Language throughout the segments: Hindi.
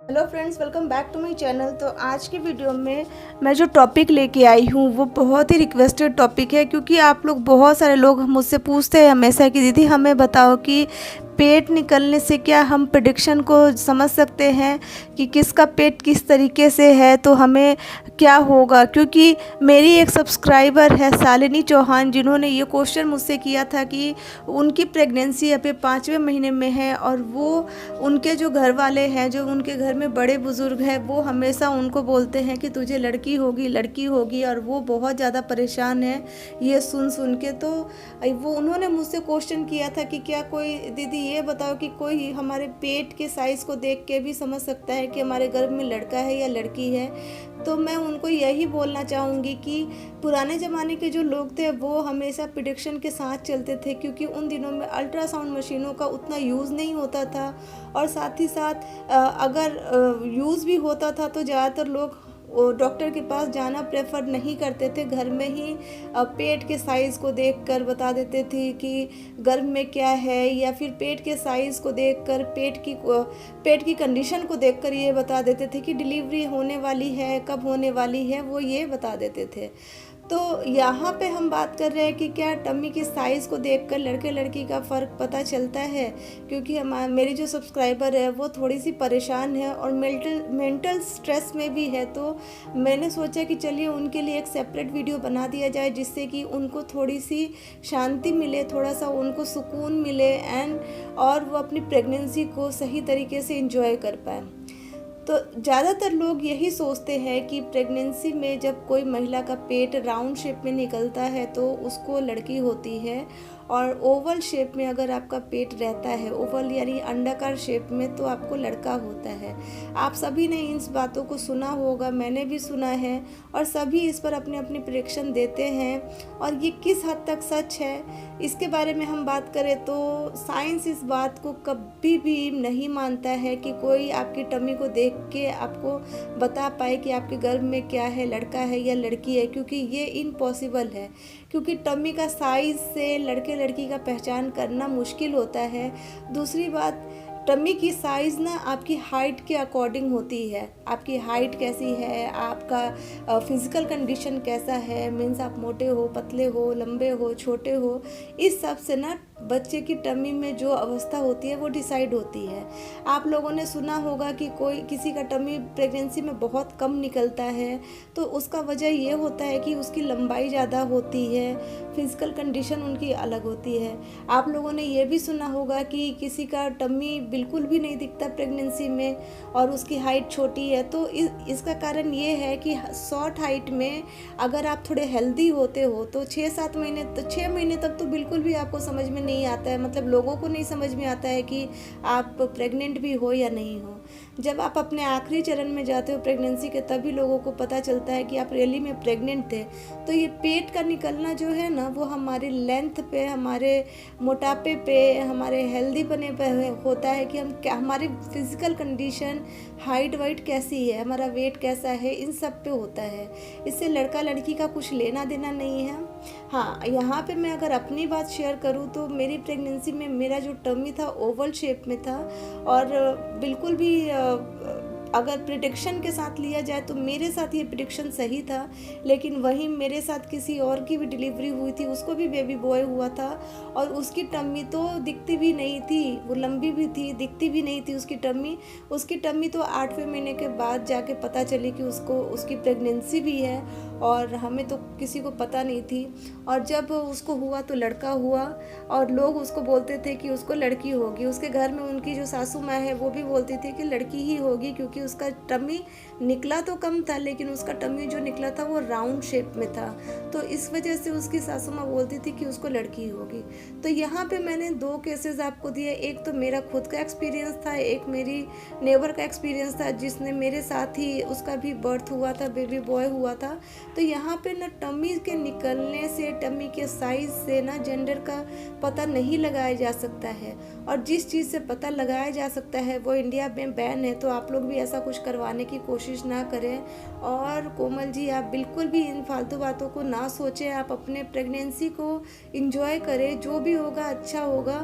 Hello friends, welcome back to my channel. तो आज की वीडियो में मैं जो टॉपिक लेके आई हूँ वो बहुत ही रिक्वेस्टेड टॉपिक है, क्योंकि आप लोग बहुत सारे लोग मुझसे पूछते हैं हमेशा कि दीदी हमें बताओ कि पेट निकलने से क्या हम प्रेडिक्शन को समझ सकते हैं कि किसका पेट किस तरीके से है, तो हमें क्या होगा। क्योंकि मेरी एक सब्सक्राइबर है शालिनी चौहान, जिन्होंने ये क्वेश्चन मुझसे किया था कि उनकी प्रेगनेंसी अभी 5वें महीने में है और वो उनके जो घर वाले हैं, जो उनके घर में बड़े बुज़ुर्ग हैं, वो हमेशा उनको बोलते हैं कि तुझे लड़की होगी लड़की होगी, और वो बहुत ज़्यादा परेशान है ये सुन सुन के। तो वो उन्होंने मुझसे क्वेश्चन किया था कि क्या कोई दीदी ये बताओ कि कोई हमारे पेट के साइज़ को देख के भी समझ सकता है कि हमारे गर्भ में लड़का है या लड़की है। तो मैं उनको यही बोलना चाहूँगी कि पुराने ज़माने के जो लोग थे वो हमेशा प्रिडिक्शन के साथ चलते थे, क्योंकि उन दिनों में अल्ट्रासाउंड मशीनों का उतना यूज़ नहीं होता था, और साथ ही साथ अगर यूज़ भी होता था तो ज़्यादातर लोग डॉक्टर के पास जाना प्रेफर नहीं करते थे। घर में ही पेट के साइज़ को देखकर बता देते थे कि गर्भ में क्या है, या फिर पेट के साइज़ को देखकर पेट की कंडीशन को देखकर ये बता देते थे कि डिलीवरी होने वाली है, कब होने वाली है, वो ये बता देते थे। तो यहाँ पे हम बात कर रहे हैं कि क्या टमी की साइज़ को देखकर लड़के लड़की का फ़र्क पता चलता है, क्योंकि मेरी जो सब्सक्राइबर है वो थोड़ी सी परेशान है और मेंटल स्ट्रेस में भी है। तो मैंने सोचा कि चलिए उनके लिए एक सेपरेट वीडियो बना दिया जाए, जिससे कि उनको थोड़ी सी शांति मिले, थोड़ा सा उनको सुकून मिले और वो अपनी प्रेगनेंसी को सही तरीके से एंजॉय कर पाए। तो ज़्यादातर लोग यही सोचते हैं कि प्रेगनेंसी में जब कोई महिला का पेट राउंड शेप में निकलता है तो उसको लड़की होती है, और ओवल शेप में अगर आपका पेट रहता है, ओवल यानी अंडाकार शेप में, तो आपको लड़का होता है। आप सभी ने इन बातों को सुना होगा, मैंने भी सुना है, और सभी इस पर अपने अपनी प्रेडिक्शन देते हैं। और ये किस हद तक सच है, इसके बारे में हम बात करें तो साइंस इस बात को कभी भी नहीं मानता है कि कोई आपकी टमी को देख के आपको बता पाए कि आपके गर्भ में क्या है, लड़का है या लड़की है, क्योंकि ये इम्पॉसिबल है। क्योंकि टमी का साइज़ से लड़के लड़की का पहचान करना मुश्किल होता है। दूसरी बात, टमी की साइज़ ना आपकी हाइट के अकॉर्डिंग होती है। आपकी हाइट कैसी है, आपका फिज़िकल कंडीशन कैसा है, मीन्स आप मोटे हो, पतले हो, लंबे हो, छोटे हो, इस सब से ना बच्चे की टमी में जो अवस्था होती है वो डिसाइड होती है। आप लोगों ने सुना होगा कि किसी का टमी प्रेगनेंसी में बहुत कम निकलता है, तो उसका वजह ये होता है कि उसकी लंबाई ज़्यादा होती है, फिज़िकल कंडीशन उनकी अलग होती है। आप लोगों ने ये भी सुना होगा कि किसी का टमी बिल्कुल भी नहीं दिखता प्रेगनेंसी में और उसकी हाइट छोटी है। तो इसका कारण ये है कि शॉर्ट हाइट में अगर आप थोड़े हेल्दी होते हो तो 6 महीने तक तो बिल्कुल भी आपको समझ में नहीं आता है, मतलब लोगों को नहीं समझ में आता है कि आप प्रेग्नेंट भी हो या नहीं हो। जब आप अपने आखिरी चरण में जाते हो प्रेगनेंसी के, तभी लोगों को पता चलता है कि आप रियली में प्रेग्नेंट थे। तो ये पेट का निकलना जो है ना, वो हमारे लेंथ पे, हमारे मोटापे पे, हमारे हेल्दी बने पे होता है कि हम क्या, हमारी फिजिकल कंडीशन, हाइट वाइट कैसी है, हमारा वेट कैसा है, इन सब पे होता है। इससे लड़का लड़की का कुछ लेना देना नहीं है। हाँ, यहाँ पे मैं अगर अपनी बात शेयर करूँ तो मेरी प्रेगनेंसी में मेरा जो टमी था ओवल शेप में था, और बिल्कुल भी अगर प्रिडिक्शन के साथ लिया जाए तो मेरे साथ ये प्रिडिक्शन सही था। लेकिन वहीं मेरे साथ किसी और की भी डिलीवरी हुई थी, उसको भी बेबी बॉय हुआ था, और उसकी टम्मी तो दिखती भी नहीं थी, वो लंबी भी थी, दिखती भी नहीं थी उसकी टम्मी तो 8वें महीने के बाद जाके पता चली कि उसकी प्रेगनेंसी भी है, और हमें तो किसी को पता नहीं थी। और जब उसको हुआ तो लड़का हुआ, और लोग उसको बोलते थे कि उसको लड़की होगी। उसके घर में उनकी जो सासू माँ है वो भी बोलती थी कि लड़की ही होगी, क्योंकि उसका टमी निकला तो कम था, लेकिन उसका टमी जो निकला था वो राउंड शेप में था। तो इस वजह से उसकी सासू माँ बोलती थी कि उसको लड़की होगी। तो यहाँ पे मैंने 2 केसेस आपको दिए, एक तो मेरा खुद का एक्सपीरियंस था, एक मेरी नेबर का एक्सपीरियंस था, जिसने मेरे साथ ही उसका भी बर्थ हुआ था, बेबी बॉय हुआ था। तो यहाँ पे ना टमी के निकलने से, टमी के साइज से ना जेंडर का पता नहीं लगाया जा सकता है। और जिस चीज़ से पता लगाया जा सकता है वो इंडिया में बैन है। तो आप लोग भी ऐसा कुछ करवाने की कोशिश ना करें। और कोमल जी, आप बिल्कुल भी इन फालतू बातों को ना सोचें, आप अपने प्रेगनेंसी को इंजॉय करें, जो भी होगा अच्छा होगा।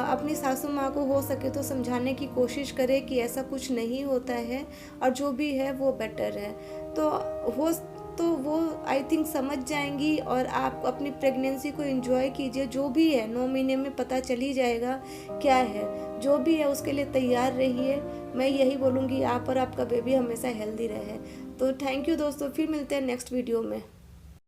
अपनी सासू माँ को हो सके तो समझाने की कोशिश करें कि ऐसा कुछ नहीं होता है और जो भी है वो बेटर है। तो वो आई थिंक समझ जाएंगी और आप अपनी प्रेगनेंसी को एंजॉय कीजिए। जो भी है 9 महीने में पता चल ही जाएगा क्या है, जो भी है उसके लिए तैयार रहिए। मैं यही बोलूँगी, आप और आपका बेबी हमेशा हेल्दी रहे। तो थैंक यू दोस्तों, फिर मिलते हैं नेक्स्ट वीडियो में।